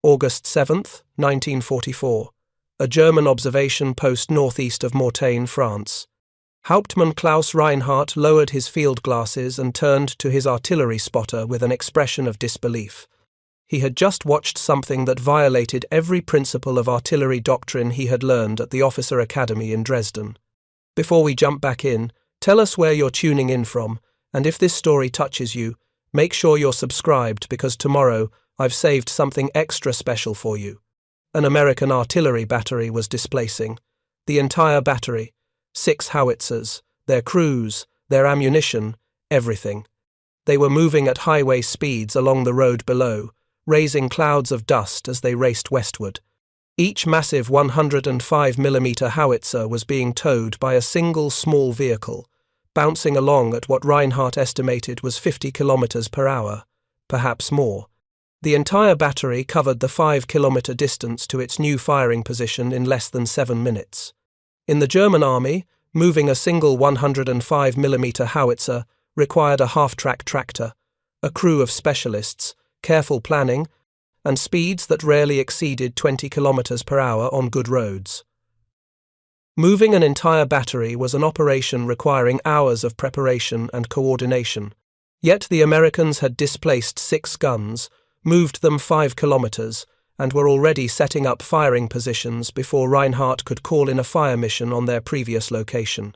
August 7, 1944. A German observation post northeast of Mortagne, France. Hauptmann Klaus Reinhardt lowered his field glasses and turned to his artillery spotter with an expression of disbelief. He had just watched something that violated every principle of artillery doctrine he had learned at the Officer Academy in Dresden. Before we jump back in, tell us where you're tuning in from, and if this story touches you, make sure you're subscribed because tomorrow I've saved something extra special for you. An American artillery battery was displacing. The entire battery, 6 howitzers, their crews, their ammunition, everything. They were moving at highway speeds along the road below, raising clouds of dust as they raced westward. Each massive 105mm howitzer was being towed by a single small vehicle, bouncing along at what Reinhardt estimated was 50 kilometers per hour, perhaps more. The entire battery covered the 5-kilometer distance to its new firing position in less than 7 minutes. In the German army, moving a single 105mm howitzer required a half-track tractor, a crew of specialists, careful planning, and speeds that rarely exceeded 20 kilometers per hour on good roads. Moving an entire battery was an operation requiring hours of preparation and coordination. Yet the Americans had displaced 6 guns, moved them 5 kilometers, and were already setting up firing positions before Reinhardt could call in a fire mission on their previous location.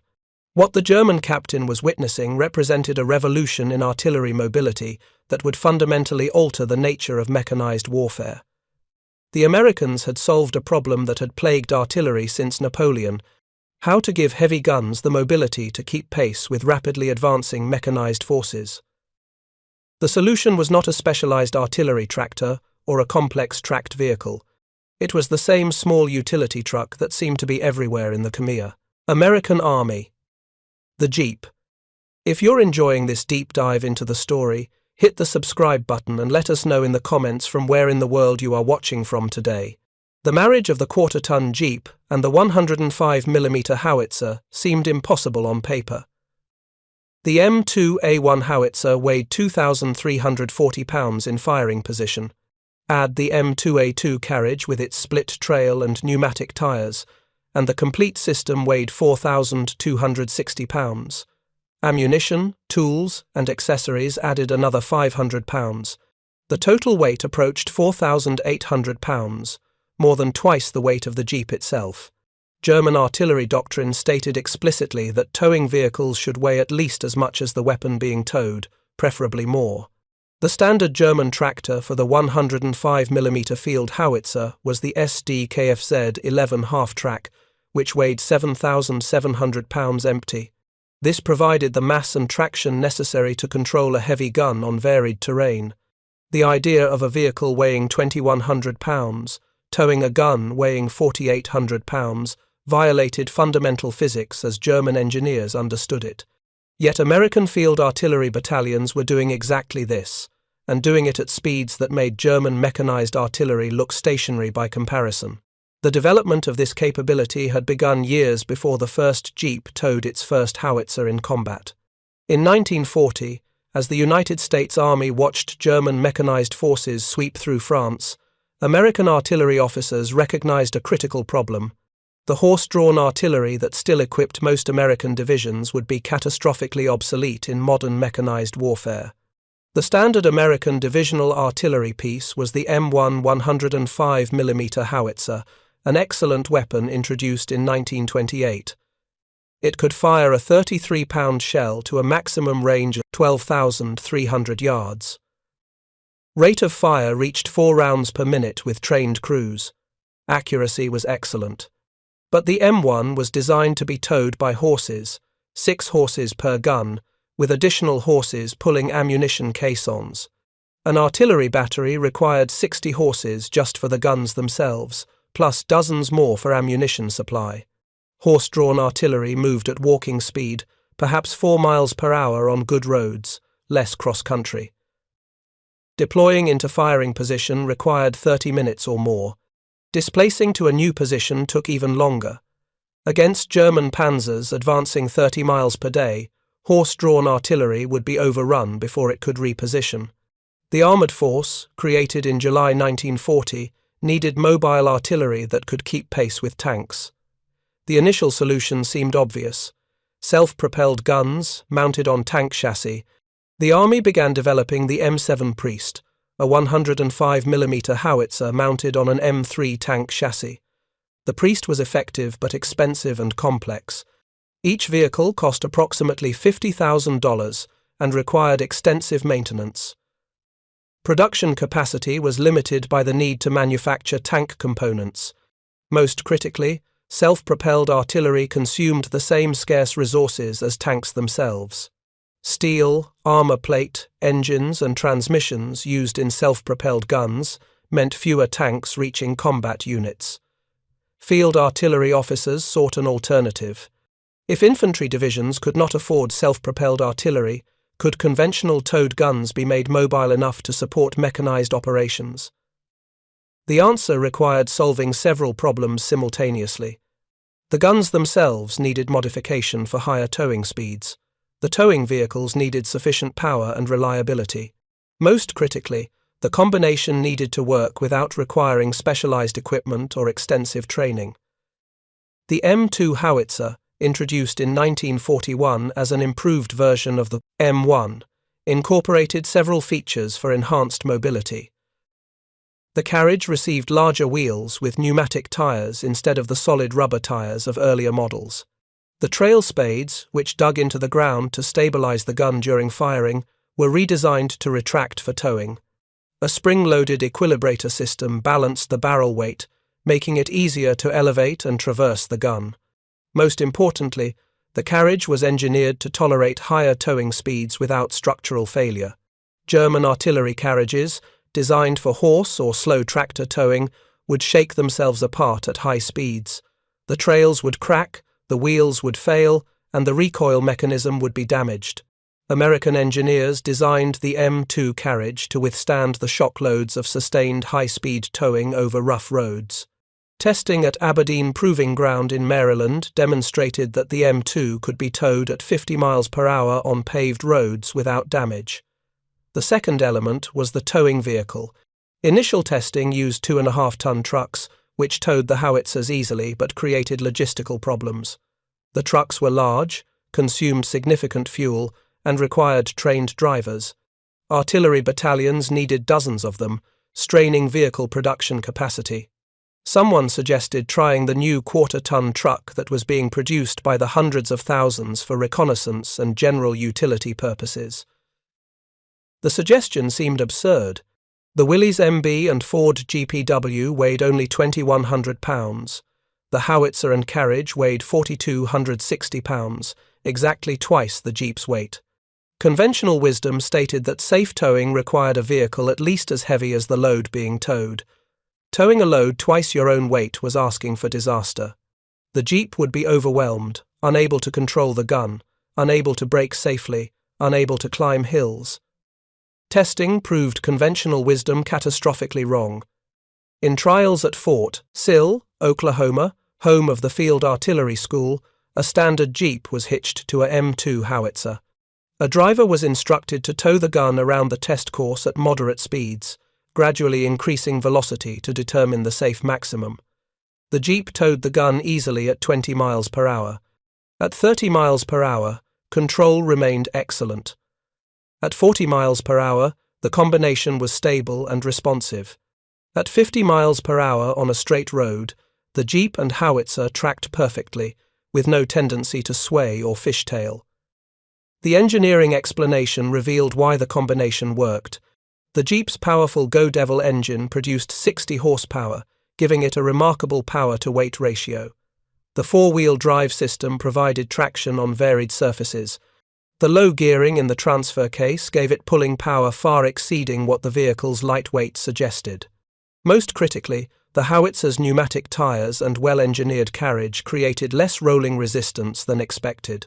What the German captain was witnessing represented a revolution in artillery mobility that would fundamentally alter the nature of mechanized warfare. The Americans had solved a problem that had plagued artillery since Napoleon: how to give heavy guns the mobility to keep pace with rapidly advancing mechanized forces. The solution was not a specialized artillery tractor or a complex tracked vehicle. It was the same small utility truck that seemed to be everywhere in the Khmer. American Army. The Jeep. If you're enjoying this deep dive into the story, hit the subscribe button and let us know in the comments from where in the world you are watching from today. The marriage of the quarter-ton Jeep and the 105mm howitzer seemed impossible on paper. The M2A1 howitzer weighed 2,340 pounds in firing position. Add the M2A2 carriage with its split trail and pneumatic tyres, and the complete system weighed 4,260 pounds. Ammunition, tools, and accessories added another 500 pounds. The total weight approached 4,800 pounds, more than twice the weight of the Jeep itself. German artillery doctrine stated explicitly that towing vehicles should weigh at least as much as the weapon being towed, preferably more. The standard German tractor for the 105mm field howitzer was the SD KFZ 11 half-track, which weighed 7,700 pounds empty. This provided the mass and traction necessary to control a heavy gun on varied terrain. The idea of a vehicle weighing 2,100 pounds, towing a gun weighing 4,800 pounds, violated fundamental physics as German engineers understood it. Yet American field artillery battalions were doing exactly this, and doing it at speeds that made German mechanized artillery look stationary by comparison. The development of this capability had begun years before the first Jeep towed its first howitzer in combat. In 1940, as the United States Army watched German mechanized forces sweep through France, American artillery officers recognized a critical problem. The horse-drawn artillery that still equipped most American divisions would be catastrophically obsolete in modern mechanized warfare. The standard American divisional artillery piece was the M1 105mm howitzer, an excellent weapon introduced in 1928. It could fire a 33-pound shell to a maximum range of 12,300 yards. Rate of fire reached 4 rounds per minute with trained crews. Accuracy was excellent. But the M1 was designed to be towed by horses, 6 horses per gun, with additional horses pulling ammunition caissons. An artillery battery required 60 horses just for the guns themselves, plus dozens more for ammunition supply. Horse-drawn artillery moved at walking speed, perhaps 4 miles per hour on good roads, less cross-country. Deploying into firing position required 30 minutes or more. Displacing to a new position took even longer. Against German panzers advancing 30 miles per day, horse-drawn artillery would be overrun before it could reposition. The armoured force, created in July 1940, needed mobile artillery that could keep pace with tanks. The initial solution seemed obvious: self-propelled guns, mounted on tank chassis. The Army began developing the M7 Priest, a 105mm howitzer mounted on an M3 tank chassis. The Priest was effective but expensive and complex. Each vehicle cost approximately $50,000 and required extensive maintenance. Production capacity was limited by the need to manufacture tank components. Most critically, self-propelled artillery consumed the same scarce resources as tanks themselves. Steel, armor plate, engines, and transmissions used in self-propelled guns meant fewer tanks reaching combat units. Field artillery officers sought an alternative. If infantry divisions could not afford self-propelled artillery, could conventional towed guns be made mobile enough to support mechanized operations? The answer required solving several problems simultaneously. The guns themselves needed modification for higher towing speeds. The towing vehicles needed sufficient power and reliability. Most critically, the combination needed to work without requiring specialized equipment or extensive training. The M2 howitzer, introduced in 1941 as an improved version of the M1, incorporated several features for enhanced mobility. The carriage received larger wheels with pneumatic tires instead of the solid rubber tires of earlier models. The trail spades, which dug into the ground to stabilize the gun during firing, were redesigned to retract for towing. A spring-loaded equilibrator system balanced the barrel weight, making it easier to elevate and traverse the gun. Most importantly, the carriage was engineered to tolerate higher towing speeds without structural failure. German artillery carriages, designed for horse or slow tractor towing, would shake themselves apart at high speeds. The trails would crack, the wheels would fail, and the recoil mechanism would be damaged. American engineers designed the M2 carriage to withstand the shock loads of sustained high-speed towing over rough roads. Testing at Aberdeen Proving Ground in Maryland demonstrated that the M2 could be towed at 50 miles per hour on paved roads without damage. The second element was the towing vehicle. Initial testing used 2.5-ton trucks, which towed the howitzers easily but created logistical problems. The trucks were large, consumed significant fuel, and required trained drivers. Artillery battalions needed dozens of them, straining vehicle production capacity. Someone suggested trying the new quarter-ton truck that was being produced by the hundreds of thousands for reconnaissance and general utility purposes. The suggestion seemed absurd. The Willys MB and Ford GPW weighed only 2,100 pounds. The howitzer and carriage weighed 4,260 pounds, exactly twice the Jeep's weight. Conventional wisdom stated that safe towing required a vehicle at least as heavy as the load being towed. Towing a load twice your own weight was asking for disaster. The Jeep would be overwhelmed, unable to control the gun, unable to brake safely, unable to climb hills. Testing proved conventional wisdom catastrophically wrong. In trials at Fort Sill, Oklahoma, home of the Field Artillery School, a standard Jeep was hitched to a M2 howitzer. A driver was instructed to tow the gun around the test course at moderate speeds, gradually increasing velocity to determine the safe maximum. The Jeep towed the gun easily at 20 miles per hour. At 30 miles per hour, control remained excellent. At 40 miles per hour, the combination was stable and responsive. At 50 miles per hour on a straight road, the Jeep and howitzer tracked perfectly, with no tendency to sway or fishtail. The engineering explanation revealed why the combination worked. The Jeep's powerful Go Devil engine produced 60 horsepower, giving it a remarkable power-to-weight ratio. The four-wheel drive system provided traction on varied surfaces. The low gearing in the transfer case gave it pulling power far exceeding what the vehicle's lightweight suggested. Most critically, the howitzer's pneumatic tires and well-engineered carriage created less rolling resistance than expected.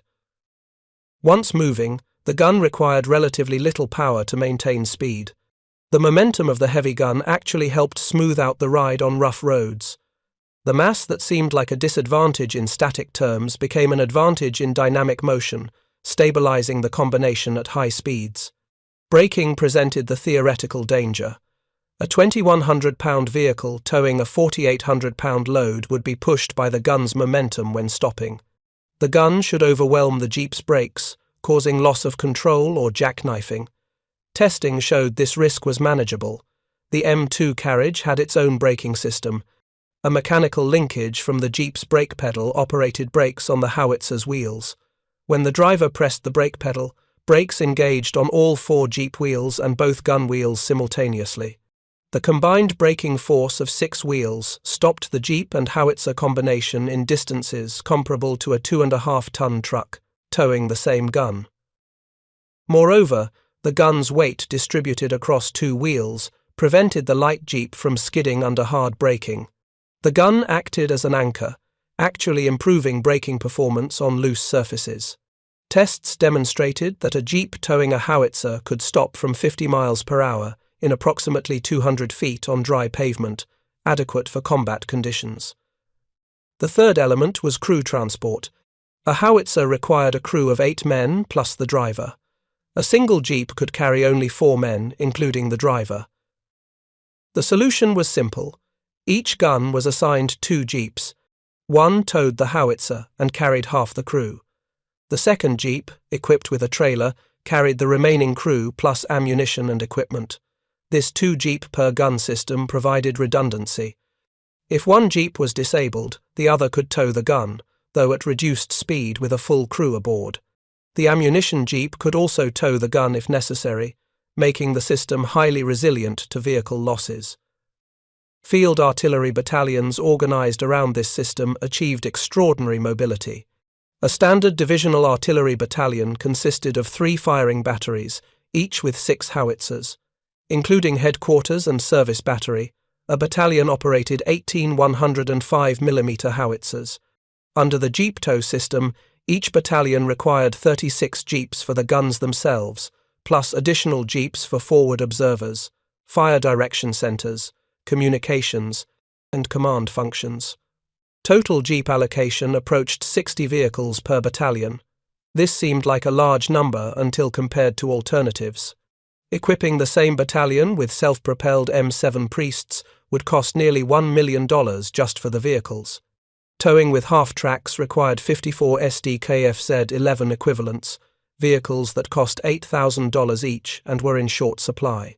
Once moving, the gun required relatively little power to maintain speed. The momentum of the heavy gun actually helped smooth out the ride on rough roads. The mass that seemed like a disadvantage in static terms became an advantage in dynamic motion, stabilizing the combination at high speeds. Braking presented the theoretical danger. A 2,100-pound vehicle towing a 4,800-pound load would be pushed by the gun's momentum when stopping. The gun should overwhelm the Jeep's brakes, causing loss of control or jackknifing. Testing showed this risk was manageable. The M2 carriage had its own braking system. A mechanical linkage from the Jeep's brake pedal operated brakes on the Howitzer's wheels. When the driver pressed the brake pedal, brakes engaged on all 4 Jeep wheels and both gun wheels simultaneously. The combined braking force of 6 wheels stopped the Jeep and Howitzer combination in distances comparable to a 2.5-ton truck, towing the same gun. Moreover, the gun's weight distributed across 2 wheels prevented the light Jeep from skidding under hard braking. The gun acted as an anchor, actually improving braking performance on loose surfaces. Tests demonstrated that a Jeep towing a Howitzer could stop from 50 miles per hour in approximately 200 feet on dry pavement, adequate for combat conditions. The third element was crew transport. A Howitzer required a crew of 8 men plus the driver. A single Jeep could carry only 4 men, including the driver. The solution was simple. Each gun was assigned 2 Jeeps. One towed the Howitzer and carried half the crew. The second Jeep, equipped with a trailer, carried the remaining crew plus ammunition and equipment. This 2 Jeep per gun system provided redundancy. If one Jeep was disabled, the other could tow the gun, though at reduced speed with a full crew aboard. The ammunition Jeep could also tow the gun if necessary, making the system highly resilient to vehicle losses. Field artillery battalions organized around this system achieved extraordinary mobility. A standard divisional artillery battalion consisted of 3 firing batteries, each with 6 howitzers. Including headquarters and service battery, a battalion operated 18 105mm howitzers. Under the Jeep tow system, each battalion required 36 Jeeps for the guns themselves, plus additional Jeeps for forward observers, fire direction centers, communications, and command functions. Total Jeep allocation approached 60 vehicles per battalion. This seemed like a large number until compared to alternatives. Equipping the same battalion with self-propelled M7 Priests would cost nearly $1 million just for the vehicles. Towing with half-tracks required 54 SDKFZ-11 equivalents, vehicles that cost $8,000 each and were in short supply.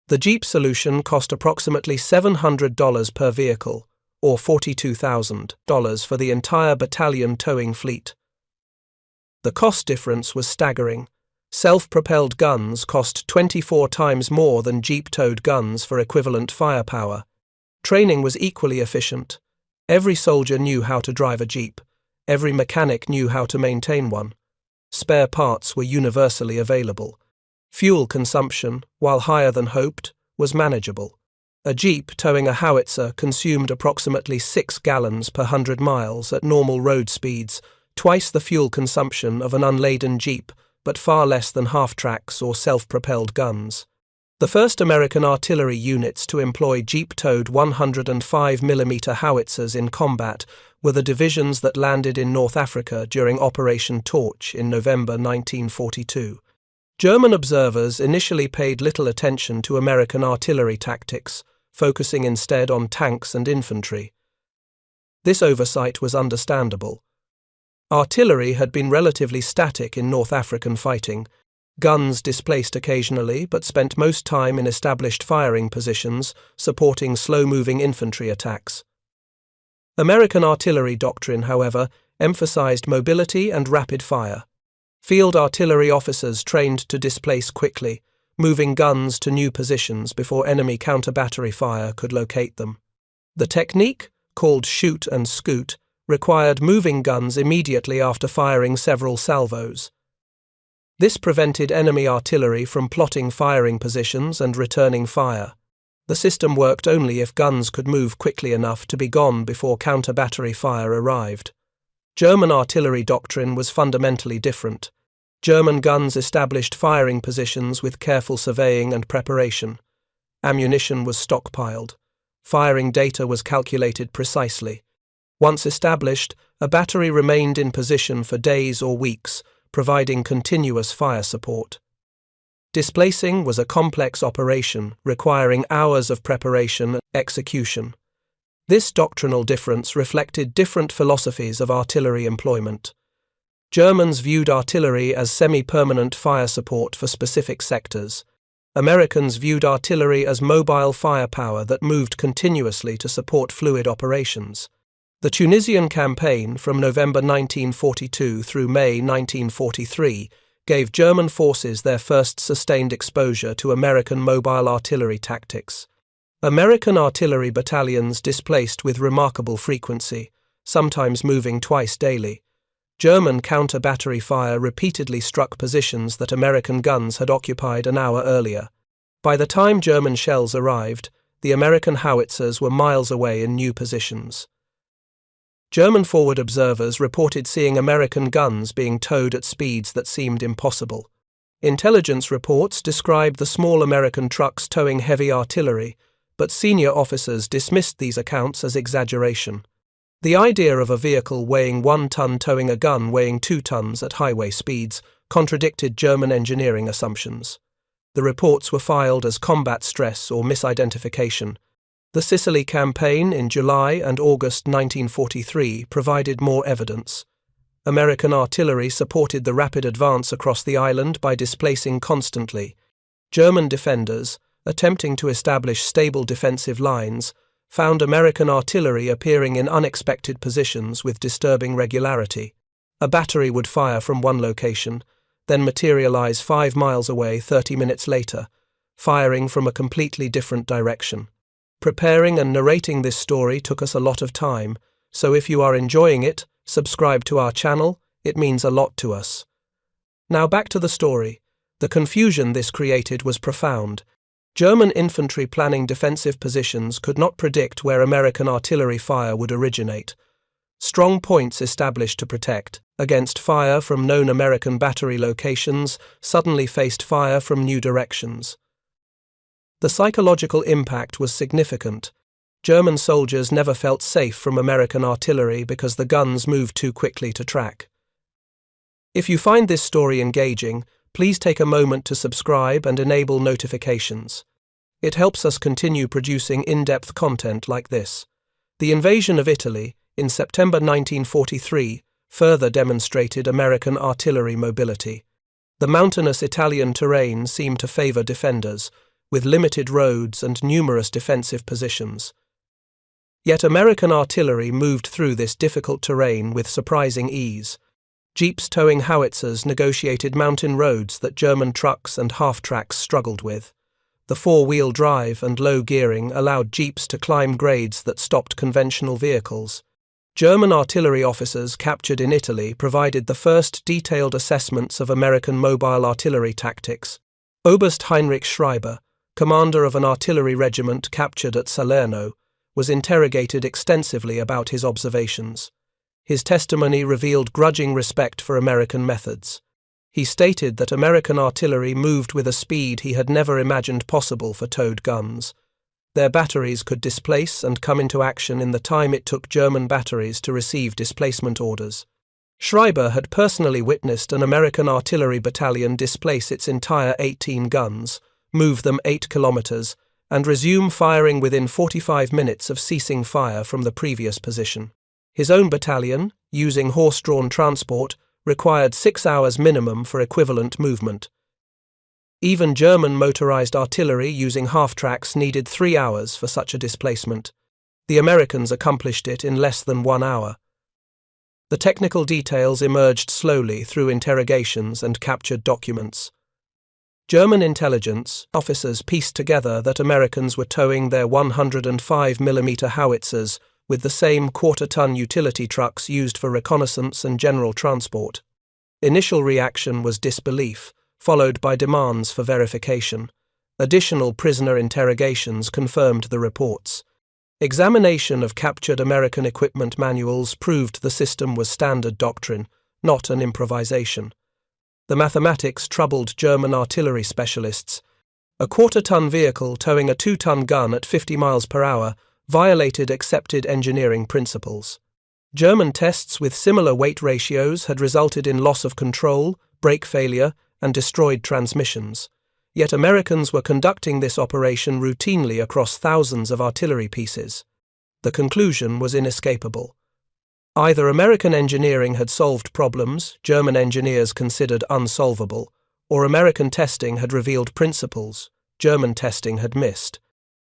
The Jeep solution cost approximately $700 per vehicle, or $42,000 for the entire battalion towing fleet. The cost difference was staggering. Self-propelled guns cost 24 times more than Jeep-towed guns for equivalent firepower. Training was equally efficient. Every soldier knew how to drive a Jeep. Every mechanic knew how to maintain one. Spare parts were universally available. Fuel consumption, while higher than hoped, was manageable. A Jeep towing a Howitzer consumed approximately 6 gallons per 100 miles at normal road speeds, twice the fuel consumption of an unladen Jeep, but far less than half-tracks or self-propelled guns. The first American artillery units to employ Jeep-towed 105mm howitzers in combat were the divisions that landed in North Africa during Operation Torch in November 1942. German observers initially paid little attention to American artillery tactics, focusing instead on tanks and infantry. This oversight was understandable. Artillery had been relatively static in North African fighting. Guns displaced occasionally but spent most time in established firing positions, supporting slow-moving infantry attacks. American artillery doctrine, however, emphasized mobility and rapid fire. Field artillery officers trained to displace quickly, moving guns to new positions before enemy counter-battery fire could locate them. The technique, called shoot and scoot, required moving guns immediately after firing several salvos. This prevented enemy artillery from plotting firing positions and returning fire. The system worked only if guns could move quickly enough to be gone before counter-battery fire arrived. German artillery doctrine was fundamentally different. German guns established firing positions with careful surveying and preparation. Ammunition was stockpiled. Firing data was calculated precisely. Once established, a battery remained in position for days or weeks, providing continuous fire support. Displacing was a complex operation requiring hours of preparation and execution. This doctrinal difference reflected different philosophies of artillery employment. Germans viewed artillery as semi-permanent fire support for specific sectors. Americans viewed artillery as mobile firepower that moved continuously to support fluid operations. The Tunisian campaign from November 1942 through May 1943 gave German forces their first sustained exposure to American mobile artillery tactics. American artillery battalions displaced with remarkable frequency, sometimes moving twice daily. German counter-battery fire repeatedly struck positions that American guns had occupied an hour earlier. By the time German shells arrived, the American howitzers were miles away in new positions. German forward observers reported seeing American guns being towed at speeds that seemed impossible. Intelligence reports described the small American trucks towing heavy artillery, but senior officers dismissed these accounts as exaggeration. The idea of a vehicle weighing 1 ton towing a gun weighing 2 tons at highway speeds contradicted German engineering assumptions. The reports were filed as combat stress or misidentification. The Sicily campaign in July and August 1943 provided more evidence. American artillery supported the rapid advance across the island by displacing constantly. German defenders, attempting to establish stable defensive lines, found American artillery appearing in unexpected positions with disturbing regularity. A battery would fire from one location, then materialize 5 miles away 30 minutes later, firing from a completely different direction. Preparing and narrating this story took us a lot of time, so if you are enjoying it, subscribe to our channel, it means a lot to us. Now back to the story. The confusion this created was profound. German infantry planning defensive positions could not predict where American artillery fire would originate. Strong points established to protect against fire from known American battery locations suddenly faced fire from new directions. The psychological impact was significant. German soldiers never felt safe from American artillery because the guns moved too quickly to track. If you find this story engaging, please take a moment to subscribe and enable notifications. It helps us continue producing in-depth content like this. The invasion of Italy, in September 1943, further demonstrated American artillery mobility. The mountainous Italian terrain seemed to favor defenders, with limited roads and numerous defensive positions. Yet American artillery moved through this difficult terrain with surprising ease. Jeeps towing howitzers negotiated mountain roads that German trucks and half-tracks struggled with. The four-wheel drive and low gearing allowed jeeps to climb grades that stopped conventional vehicles. German artillery officers captured in Italy provided the first detailed assessments of American mobile artillery tactics. Oberst Heinrich Schreiber, commander of an artillery regiment captured at Salerno, was interrogated extensively about his observations. His testimony revealed grudging respect for American methods. He stated that American artillery moved with a speed he had never imagined possible for towed guns. Their batteries could displace and come into action in the time it took German batteries to receive displacement orders. Schreiber had personally witnessed an American artillery battalion displace its entire 18 guns, move them 8 kilometers, and resume firing within 45 minutes of ceasing fire from the previous position. His own battalion, using horse-drawn transport, required 6 hours minimum for equivalent movement. Even German motorized artillery using half-tracks needed 3 hours for such a displacement. The Americans accomplished it in less than 1 hour. The technical details emerged slowly through interrogations and captured documents. German intelligence officers pieced together that Americans were towing their 105mm Howitzers with the same quarter-ton utility trucks used for reconnaissance and general transport. Initial reaction was disbelief, followed by demands for verification. Additional prisoner interrogations confirmed the reports. Examination of captured American equipment manuals proved the system was standard doctrine, not an improvisation. The mathematics troubled German artillery specialists. A quarter-ton vehicle towing a 2-ton gun at 50 miles per hour violated accepted engineering principles. German tests with similar weight ratios had resulted in loss of control, brake failure, and destroyed transmissions. Yet Americans were conducting this operation routinely across thousands of artillery pieces. The conclusion was inescapable. Either American engineering had solved problems German engineers considered unsolvable, or American testing had revealed principles German testing had missed.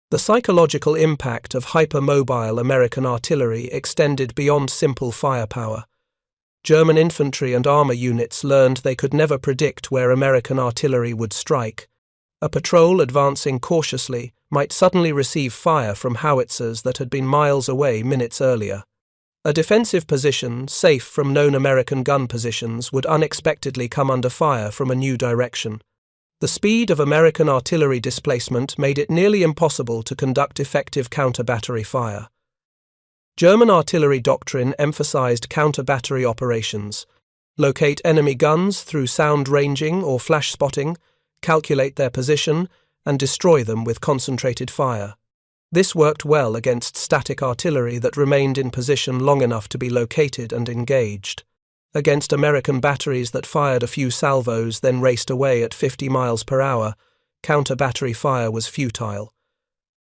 The psychological impact of hypermobile American artillery extended beyond simple firepower. German infantry and armor units learned they could never predict where American artillery would strike. A patrol advancing cautiously might suddenly receive fire from howitzers that had been miles away minutes earlier. A defensive position, safe from known American gun positions, would unexpectedly come under fire from a new direction. The speed of American artillery displacement made it nearly impossible to conduct effective counter-battery fire. German artillery doctrine emphasized counter-battery operations. Locate enemy guns through sound ranging or flash spotting, calculate their position, and destroy them with concentrated fire. This worked well against static artillery that remained in position long enough to be located and engaged. Against American batteries that fired a few salvos then raced away at 50 miles per hour, counter-battery fire was futile.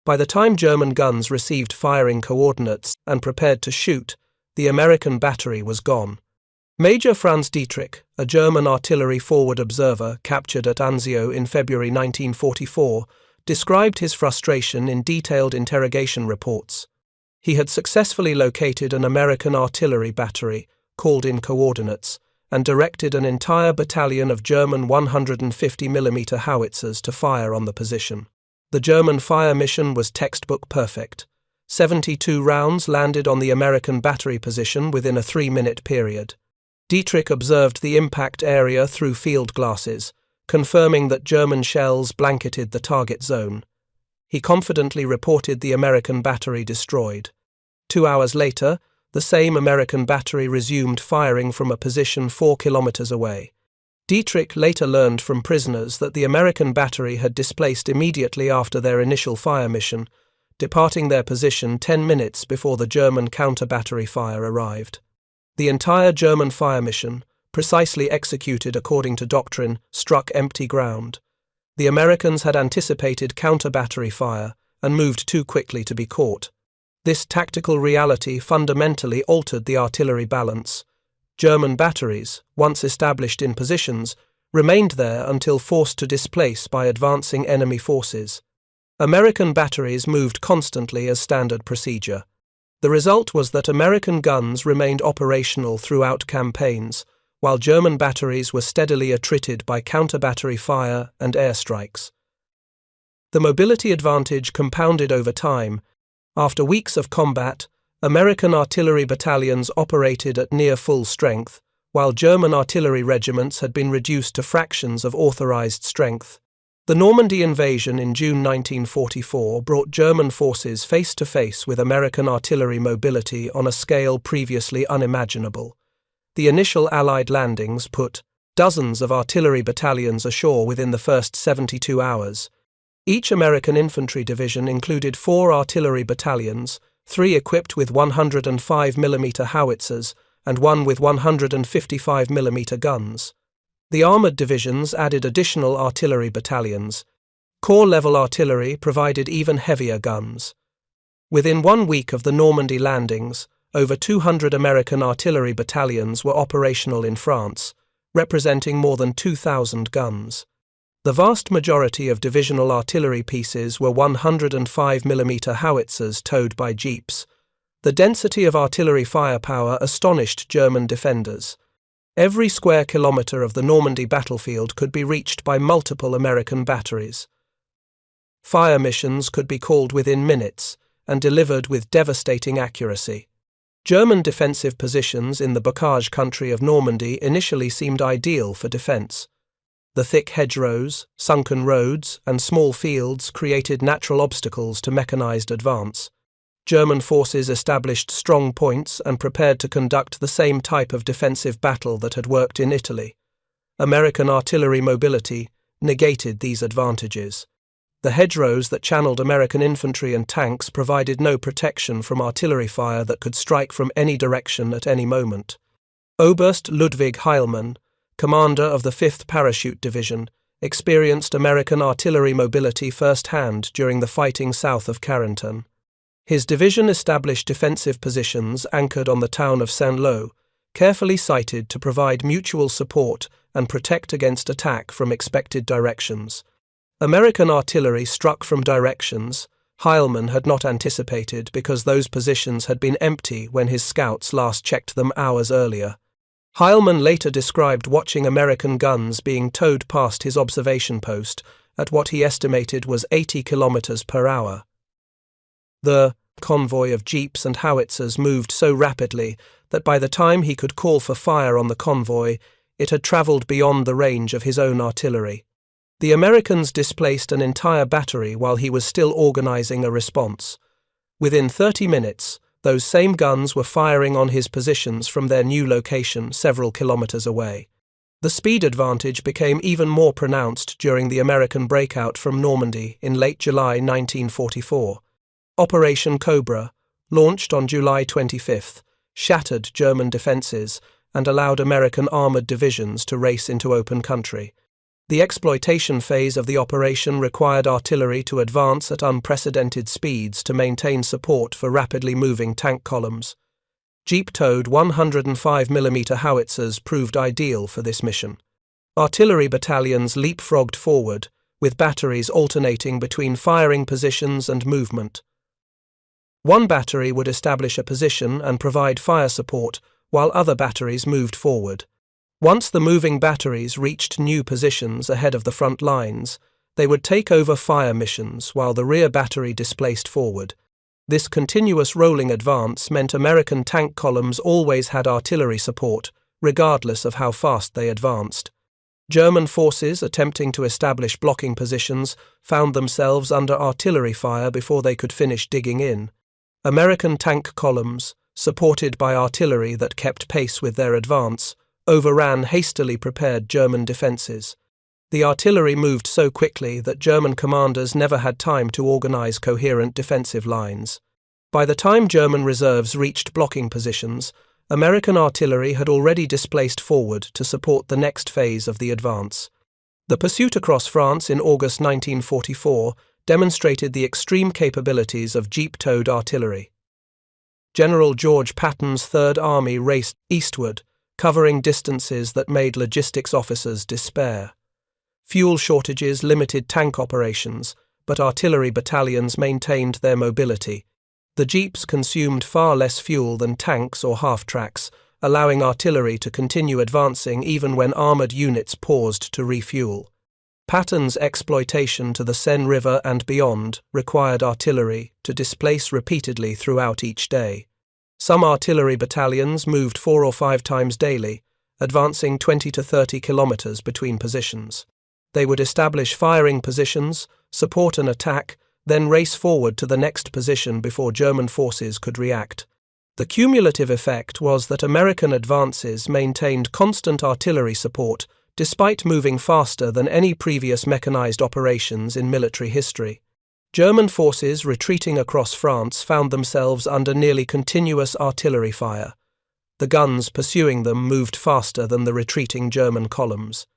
By the time German guns received firing coordinates and prepared to shoot, the American battery was gone. Major Franz Dietrich, a German artillery forward observer captured at Anzio in February 1944, described his frustration in detailed interrogation reports. He had successfully located an American artillery battery, called in coordinates, and directed an entire battalion of German 150mm Howitzers to fire on the position. The German fire mission was textbook perfect. 72 rounds landed on the American battery position within a 3-minute period. Dietrich observed the impact area through field glasses, confirming that German shells blanketed the target zone. He confidently reported the American battery destroyed. 2 hours later, the same American battery resumed firing from a position 4 kilometers away. Dietrich later learned from prisoners that the American battery had displaced immediately after their initial fire mission, departing their position 10 minutes before the German counter-battery fire arrived. The entire German fire mission, precisely executed according to doctrine, struck empty ground. The Americans had anticipated counter-battery fire and moved too quickly to be caught. This tactical reality fundamentally altered the artillery balance. German batteries, once established in positions, remained there until forced to displace by advancing enemy forces. American batteries moved constantly as standard procedure. The result was that American guns remained operational throughout campaigns, while German batteries were steadily attrited by counter-battery fire and airstrikes. The mobility advantage compounded over time. After weeks of combat, American artillery battalions operated at near full strength, while German artillery regiments had been reduced to fractions of authorized strength. The Normandy invasion in June 1944 brought German forces face-to-face with American artillery mobility on a scale previously unimaginable. The initial Allied landings put dozens of artillery battalions ashore within the first 72 hours. Each American infantry division included 4 artillery battalions, 3 equipped with 105mm howitzers and 1 with 155mm guns. The armoured divisions added additional artillery battalions. Corps-level artillery provided even heavier guns. Within 1 week of the Normandy landings, over 200 American artillery battalions were operational in France, representing more than 2,000 guns. The vast majority of divisional artillery pieces were 105mm howitzers towed by jeeps. The density of artillery firepower astonished German defenders. Every square kilometre of the Normandy battlefield could be reached by multiple American batteries. Fire missions could be called within minutes and delivered with devastating accuracy. German defensive positions in the bocage country of Normandy initially seemed ideal for defence. The thick hedgerows, sunken roads, and small fields created natural obstacles to mechanised advance. German forces established strong points and prepared to conduct the same type of defensive battle that had worked in Italy. American artillery mobility negated these advantages. The hedgerows that channeled American infantry and tanks provided no protection from artillery fire that could strike from any direction at any moment. Oberst Ludwig Heilmann, commander of the 5th Parachute Division, experienced American artillery mobility firsthand during the fighting south of Carrington. His division established defensive positions anchored on the town of Saint-Lô, carefully sited to provide mutual support and protect against attack from expected directions. American artillery struck from directions Heilmann had not anticipated because those positions had been empty when his scouts last checked them hours earlier. Heilmann later described watching American guns being towed past his observation post at what he estimated was 80 kilometers per hour. The convoy of jeeps and howitzers moved so rapidly that by the time he could call for fire on the convoy, it had traveled beyond the range of his own artillery. The Americans displaced an entire battery while he was still organizing a response. Within 30 minutes, those same guns were firing on his positions from their new location several kilometers away. The speed advantage became even more pronounced during the American breakout from Normandy in late July 1944. Operation Cobra, launched on July 25, shattered German defenses and allowed American armored divisions to race into open country. The exploitation phase of the operation required artillery to advance at unprecedented speeds to maintain support for rapidly moving tank columns. Jeep-towed 105mm howitzers proved ideal for this mission. Artillery battalions leapfrogged forward, with batteries alternating between firing positions and movement. One battery would establish a position and provide fire support, while other batteries moved forward. Once the moving batteries reached new positions ahead of the front lines, they would take over fire missions while the rear battery displaced forward. This continuous rolling advance meant American tank columns always had artillery support, regardless of how fast they advanced. German forces attempting to establish blocking positions found themselves under artillery fire before they could finish digging in. American tank columns, supported by artillery that kept pace with their advance, overran hastily prepared German defences. The artillery moved so quickly that German commanders never had time to organize coherent defensive lines. By the time German reserves reached blocking positions, American artillery had already displaced forward to support the next phase of the advance. The pursuit across France in August 1944 demonstrated the extreme capabilities of jeep-towed artillery. General George Patton's Third Army raced eastward, covering distances that made logistics officers despair. Fuel shortages limited tank operations, but artillery battalions maintained their mobility. The jeeps consumed far less fuel than tanks or half-tracks, allowing artillery to continue advancing even when armored units paused to refuel. Patton's exploitation to the Seine River and beyond required artillery to displace repeatedly throughout each day. Some artillery battalions moved 4 or 5 times daily, advancing 20 to 30 kilometers between positions. They would establish firing positions, support an attack, then race forward to the next position before German forces could react. The cumulative effect was that American advances maintained constant artillery support despite moving faster than any previous mechanized operations in military history. German forces retreating across France found themselves under nearly continuous artillery fire. The guns pursuing them moved faster than the retreating German columns.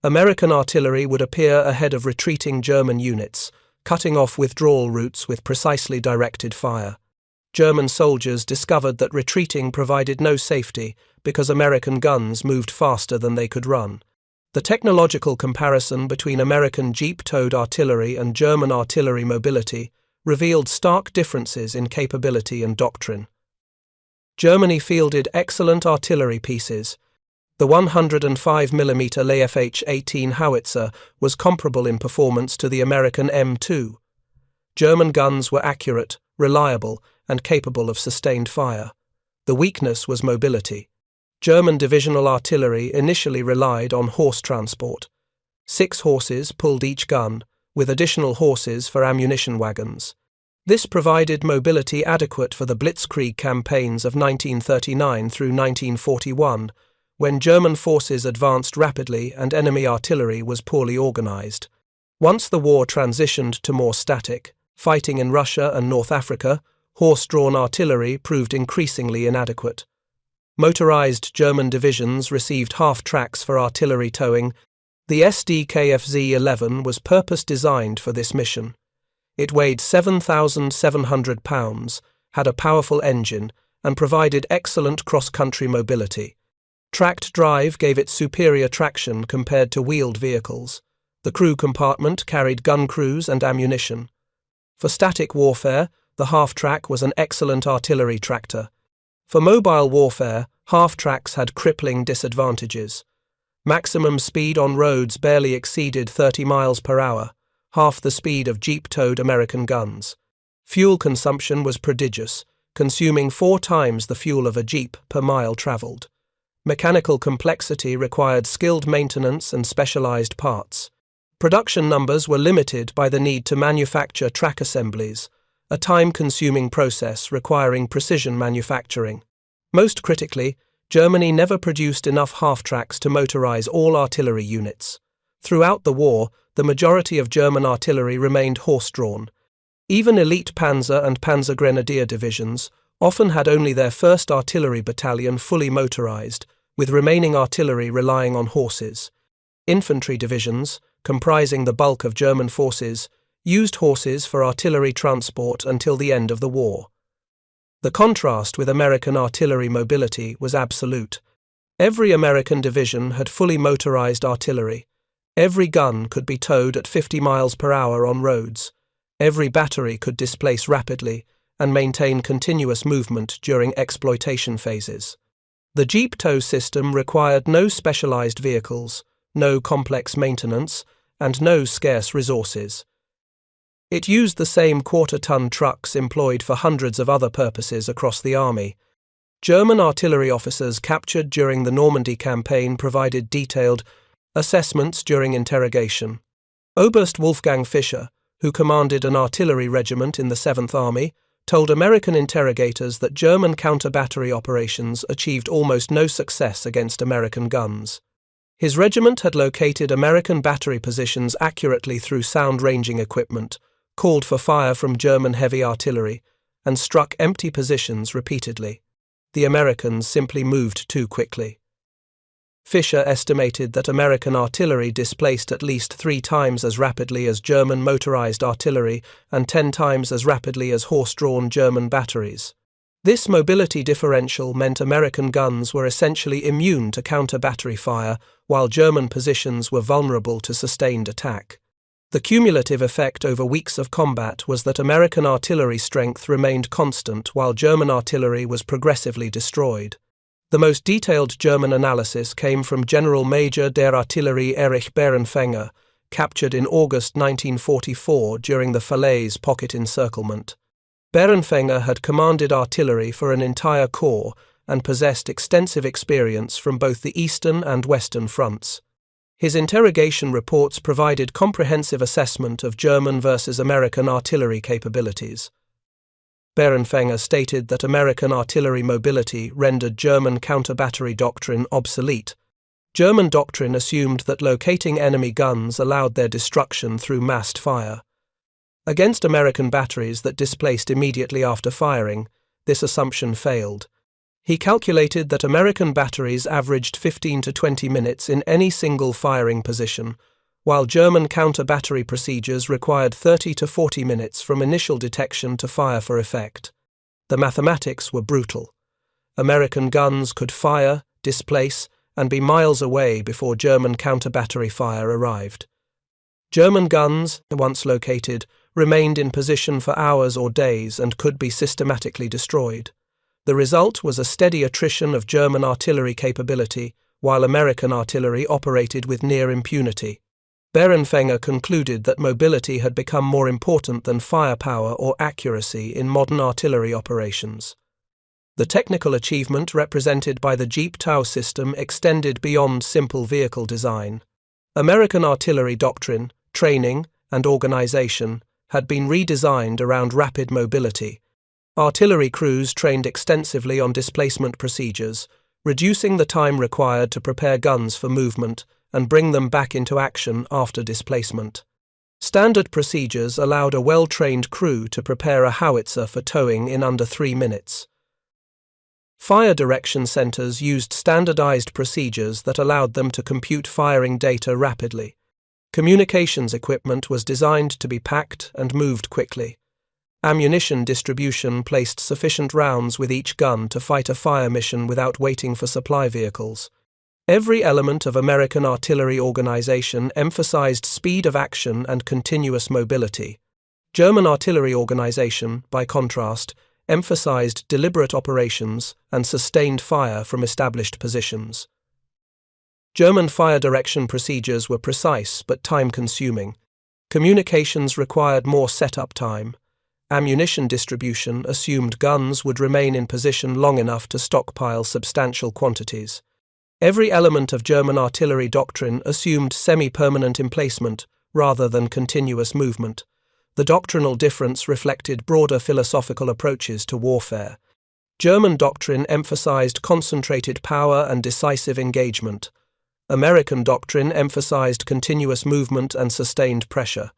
American artillery would appear ahead of retreating German units, cutting off withdrawal routes with precisely directed fire. German soldiers discovered that retreating provided no safety because American guns moved faster than they could run. The technological comparison between American jeep-towed artillery and German artillery mobility revealed stark differences in capability and doctrine. Germany fielded excellent artillery pieces. The 105mm MPH-18 howitzer was comparable in performance to the American M2. German guns were accurate, reliable, and capable of sustained fire. The weakness was mobility. German divisional artillery initially relied on horse transport. 6 horses pulled each gun, with additional horses for ammunition wagons. This provided mobility adequate for the Blitzkrieg campaigns of 1939 through 1941, when German forces advanced rapidly and enemy artillery was poorly organized. Once the war transitioned to more static fighting in Russia and North Africa, horse-drawn artillery proved increasingly inadequate. Motorized German divisions received half-tracks for artillery towing. The SD-KFZ-11 was purpose-designed for this mission. It weighed 7,700 pounds, had a powerful engine, and provided excellent cross-country mobility. Tracked drive gave it superior traction compared to wheeled vehicles. The crew compartment carried gun crews and ammunition. For static warfare, the half-track was an excellent artillery tractor. For mobile warfare, half-tracks had crippling disadvantages. Maximum speed on roads barely exceeded 30 miles per hour, half the speed of jeep-towed American guns. Fuel consumption was prodigious, consuming 4 times the fuel of a jeep per mile traveled. Mechanical complexity required skilled maintenance and specialized parts. Production numbers were limited by the need to manufacture track assemblies, a time-consuming process requiring precision manufacturing. Most critically, Germany never produced enough half-tracks to motorize all artillery units. Throughout the war, the majority of German artillery remained horse-drawn. Even elite Panzer and Panzer Grenadier divisions often had only their 1st Artillery Battalion fully motorized, with remaining artillery relying on horses. Infantry divisions, comprising the bulk of German forces, used horses for artillery transport until the end of the war. The contrast with American artillery mobility was absolute. Every American division had fully motorized artillery. Every gun could be towed at 50 miles per hour on roads. Every battery could displace rapidly and maintain continuous movement during exploitation phases. The jeep tow system required no specialized vehicles, no complex maintenance, and no scarce resources. It used the same quarter-ton trucks employed for hundreds of other purposes across the army. German artillery officers captured during the Normandy campaign provided detailed assessments during interrogation. Oberst Wolfgang Fischer, who commanded an artillery regiment in the 7th Army, told American interrogators that German counter-battery operations achieved almost no success against American guns. His regiment had located American battery positions accurately through sound-ranging equipment, called for fire from German heavy artillery, and struck empty positions repeatedly. The Americans simply moved too quickly. Fischer estimated that American artillery displaced at least 3 times as rapidly as German motorized artillery and 10 times as rapidly as horse-drawn German batteries. This mobility differential meant American guns were essentially immune to counter-battery fire, while German positions were vulnerable to sustained attack. The cumulative effect over weeks of combat was that American artillery strength remained constant while German artillery was progressively destroyed. The most detailed German analysis came from General Major der Artillerie Erich Bärenfänger, captured in August 1944 during the Falaise pocket encirclement. Bärenfänger had commanded artillery for an entire corps and possessed extensive experience from both the Eastern and Western fronts. His interrogation reports provided comprehensive assessment of German versus American artillery capabilities. Bärenfänger stated that American artillery mobility rendered German counter-battery doctrine obsolete. German doctrine assumed that locating enemy guns allowed their destruction through massed fire. Against American batteries that displaced immediately after firing, this assumption failed. He calculated that American batteries averaged 15 to 20 minutes in any single firing position, while German counter-battery procedures required 30 to 40 minutes from initial detection to fire for effect. The mathematics were brutal. American guns could fire, displace, and be miles away before German counter-battery fire arrived. German guns, once located, remained in position for hours or days and could be systematically destroyed. The result was a steady attrition of German artillery capability, while American artillery operated with near impunity. Bärenfänger concluded that mobility had become more important than firepower or accuracy in modern artillery operations. The technical achievement represented by the Jeep TOW system extended beyond simple vehicle design. American artillery doctrine, training, and organization had been redesigned around rapid mobility. Artillery crews trained extensively on displacement procedures, reducing the time required to prepare guns for movement and bring them back into action after displacement. Standard procedures allowed a well-trained crew to prepare a howitzer for towing in under 3 minutes. Fire direction centers used standardized procedures that allowed them to compute firing data rapidly. Communications equipment was designed to be packed and moved quickly. Ammunition distribution placed sufficient rounds with each gun to fight a fire mission without waiting for supply vehicles. Every element of American artillery organization emphasized speed of action and continuous mobility. German artillery organization, by contrast, emphasized deliberate operations and sustained fire from established positions. German fire direction procedures were precise but time-consuming. Communications required more setup time. Ammunition distribution assumed guns would remain in position long enough to stockpile substantial quantities. Every element of German artillery doctrine assumed semi-permanent emplacement rather than continuous movement. The doctrinal difference reflected broader philosophical approaches to warfare. German doctrine emphasized concentrated power and decisive engagement. American doctrine emphasized continuous movement and sustained pressure.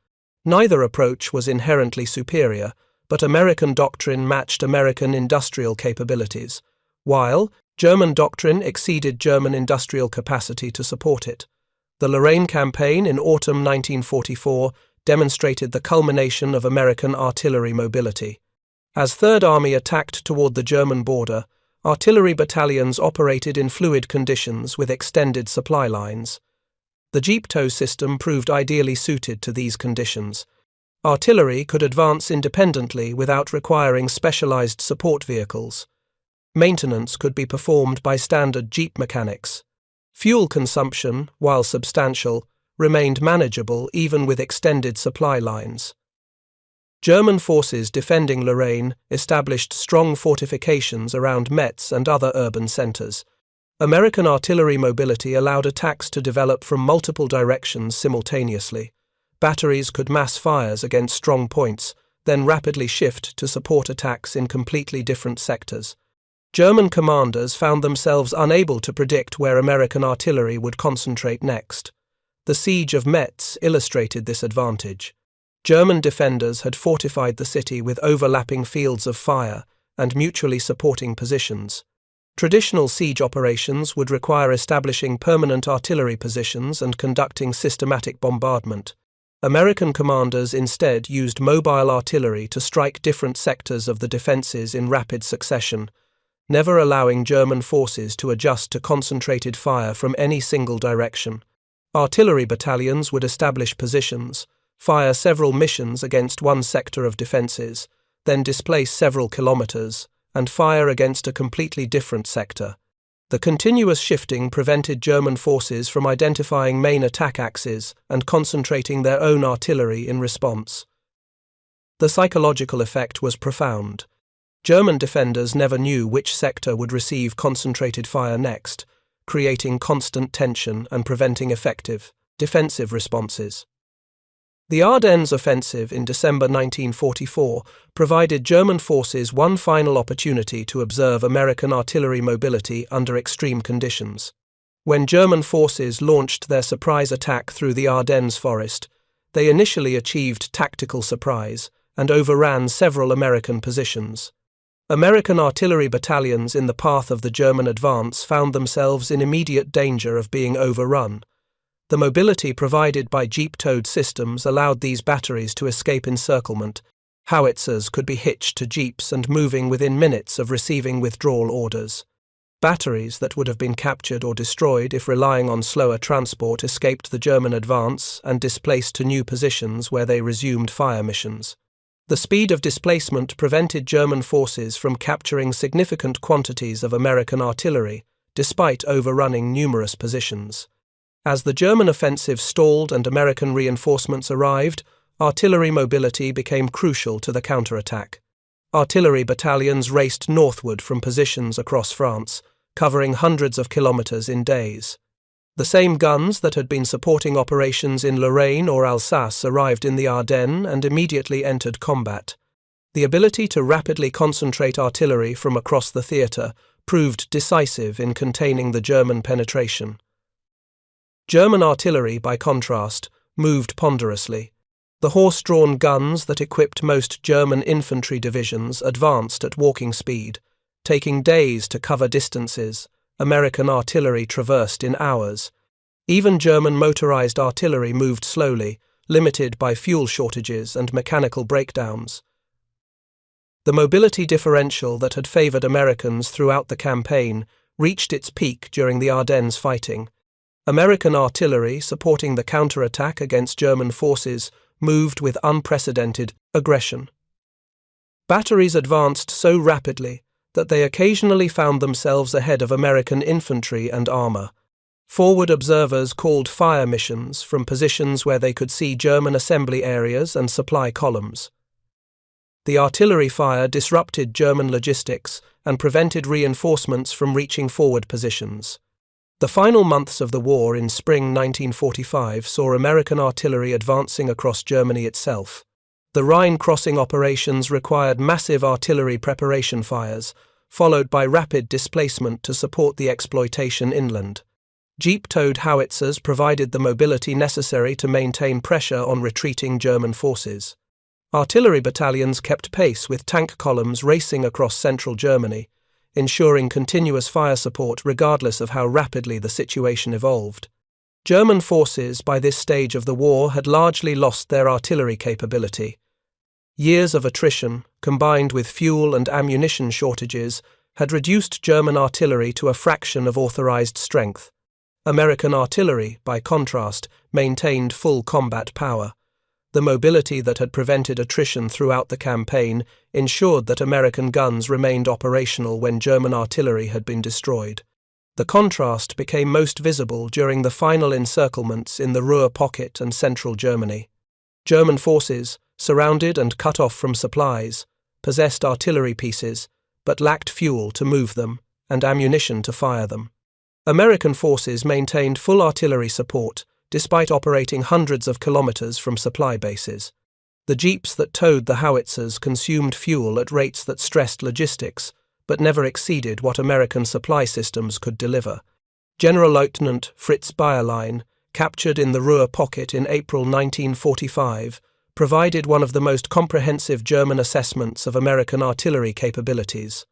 Neither approach was inherently superior, but American doctrine matched American industrial capabilities, while German doctrine exceeded German industrial capacity to support it. The Lorraine campaign in autumn 1944 demonstrated the culmination of American artillery mobility. As Third Army attacked toward the German border, artillery battalions operated in fluid conditions with extended supply lines. The jeep tow system proved ideally suited to these conditions. Artillery could advance independently without requiring specialized support vehicles. Maintenance could be performed by standard jeep mechanics. Fuel consumption, while substantial, remained manageable even with extended supply lines. German forces defending Lorraine established strong fortifications around Metz and other urban centers. American artillery mobility allowed attacks to develop from multiple directions simultaneously. Batteries could mass fires against strong points, then rapidly shift to support attacks in completely different sectors. German commanders found themselves unable to predict where American artillery would concentrate next. The siege of Metz illustrated this advantage. German defenders had fortified the city with overlapping fields of fire and mutually supporting positions. Traditional siege operations would require establishing permanent artillery positions and conducting systematic bombardment. American commanders instead used mobile artillery to strike different sectors of the defenses in rapid succession, never allowing German forces to adjust to concentrated fire from any single direction. Artillery battalions would establish positions, fire several missions against one sector of defenses, then displace several kilometers, and fire against a completely different sector. The continuous shifting prevented German forces from identifying main attack axes and concentrating their own artillery in response. The psychological effect was profound. German defenders never knew which sector would receive concentrated fire next, creating constant tension and preventing effective, defensive responses. The Ardennes offensive in December 1944 provided German forces one final opportunity to observe American artillery mobility under extreme conditions. When German forces launched their surprise attack through the Ardennes forest, they initially achieved tactical surprise and overran several American positions. American artillery battalions in the path of the German advance found themselves in immediate danger of being overrun. The mobility provided by jeep-towed systems allowed these batteries to escape encirclement. Howitzers could be hitched to jeeps and moving within minutes of receiving withdrawal orders. Batteries that would have been captured or destroyed if relying on slower transport escaped the German advance and displaced to new positions where they resumed fire missions. The speed of displacement prevented German forces from capturing significant quantities of American artillery, despite overrunning numerous positions. As the German offensive stalled and American reinforcements arrived, artillery mobility became crucial to the counterattack. Artillery battalions raced northward from positions across France, covering hundreds of kilometers in days. The same guns that had been supporting operations in Lorraine or Alsace arrived in the Ardennes and immediately entered combat. The ability to rapidly concentrate artillery from across the theatre proved decisive in containing the German penetration. German artillery, by contrast, moved ponderously. The horse-drawn guns that equipped most German infantry divisions advanced at walking speed, Taking days to cover distances, American artillery traversed in hours. Even German motorized artillery moved slowly, limited by fuel shortages and mechanical breakdowns. The mobility differential that had favored Americans throughout the campaign reached its peak during the Ardennes fighting. American artillery, supporting the counterattack against German forces, moved with unprecedented aggression. Batteries advanced so rapidly that they occasionally found themselves ahead of American infantry and armor. Forward observers called fire missions from positions where they could see German assembly areas and supply columns. The artillery fire disrupted German logistics and prevented reinforcements from reaching forward positions. The final months of the war in spring 1945 saw American artillery advancing across Germany itself. The Rhine crossing operations required massive artillery preparation fires, followed by rapid displacement to support the exploitation inland. Jeep-towed howitzers provided the mobility necessary to maintain pressure on retreating German forces. Artillery battalions kept pace with tank columns racing across central Germany, ensuring continuous fire support regardless of how rapidly the situation evolved. German forces by this stage of the war had largely lost their artillery capability. Years of attrition, combined with fuel and ammunition shortages, had reduced German artillery to a fraction of authorized strength. American artillery, by contrast, maintained full combat power. The mobility that had prevented attrition throughout the campaign ensured that American guns remained operational when German artillery had been destroyed. The contrast became most visible during the final encirclements in the Ruhr pocket and central Germany. German forces, surrounded and cut off from supplies, possessed artillery pieces, but lacked fuel to move them and ammunition to fire them. American forces maintained full artillery support, despite operating hundreds of kilometers from supply bases. The jeeps that towed the howitzers consumed fuel at rates that stressed logistics, but never exceeded what American supply systems could deliver. General Lieutenant Fritz Bayerlein, captured in the Ruhr pocket in April 1945, provided one of the most comprehensive German assessments of American artillery capabilities.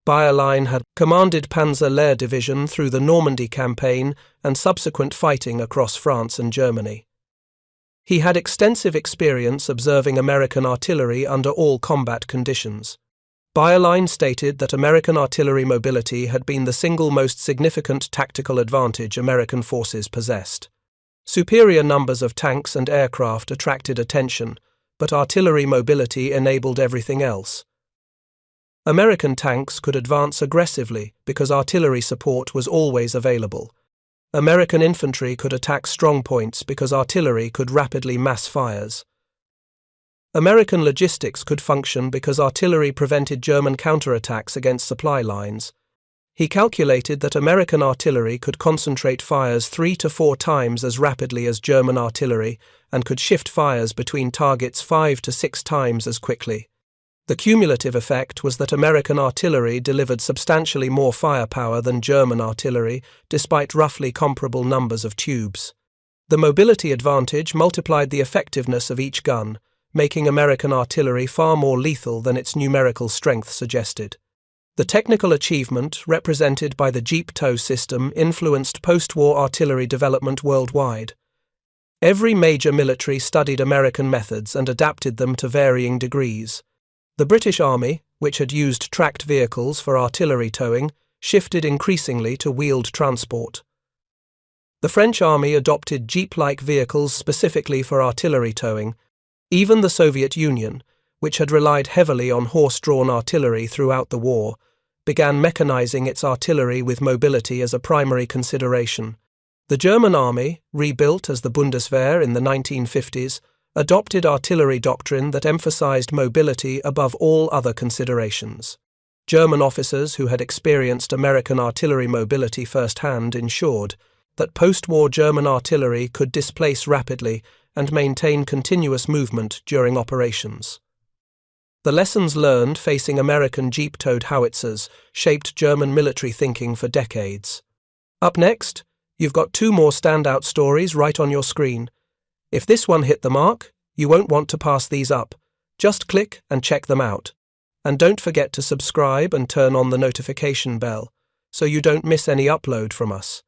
Bayerlein had commanded Panzer Lehr Division through the Normandy campaign and subsequent fighting across France and Germany. He had extensive experience observing American artillery under all combat conditions. Bayerlein stated that American artillery mobility had been the single most significant tactical advantage American forces possessed. Superior numbers of tanks and aircraft attracted attention, but artillery mobility enabled everything else. American tanks could advance aggressively because artillery support was always available. American infantry could attack strongpoints because artillery could rapidly mass fires. American logistics could function because artillery prevented German counterattacks against supply lines. He calculated that American artillery could concentrate fires 3 to 4 times as rapidly as German artillery and could shift fires between targets 5 to 6 times as quickly. The cumulative effect was that American artillery delivered substantially more firepower than German artillery, despite roughly comparable numbers of tubes. The mobility advantage multiplied the effectiveness of each gun, making American artillery far more lethal than its numerical strength suggested. The technical achievement, represented by the jeep tow system, influenced post-war artillery development worldwide. Every major military studied American methods and adapted them to varying degrees. The British Army, which had used tracked vehicles for artillery towing, shifted increasingly to wheeled transport. The French Army adopted jeep-like vehicles specifically for artillery towing. Even the Soviet Union, which had relied heavily on horse-drawn artillery throughout the war, began mechanizing its artillery with mobility as a primary consideration. The German Army, rebuilt as the Bundeswehr in the 1950s, adopted artillery doctrine that emphasized mobility above all other considerations. German officers who had experienced American artillery mobility firsthand ensured that post-war German artillery could displace rapidly and maintain continuous movement during operations. The lessons learned facing American jeep-towed howitzers shaped German military thinking for decades. Up next, you've got 2 more standout stories right on your screen. If this one hit the mark, you won't want to pass these up. Just click and check them out. And don't forget to subscribe and turn on the notification bell so you don't miss any upload from us.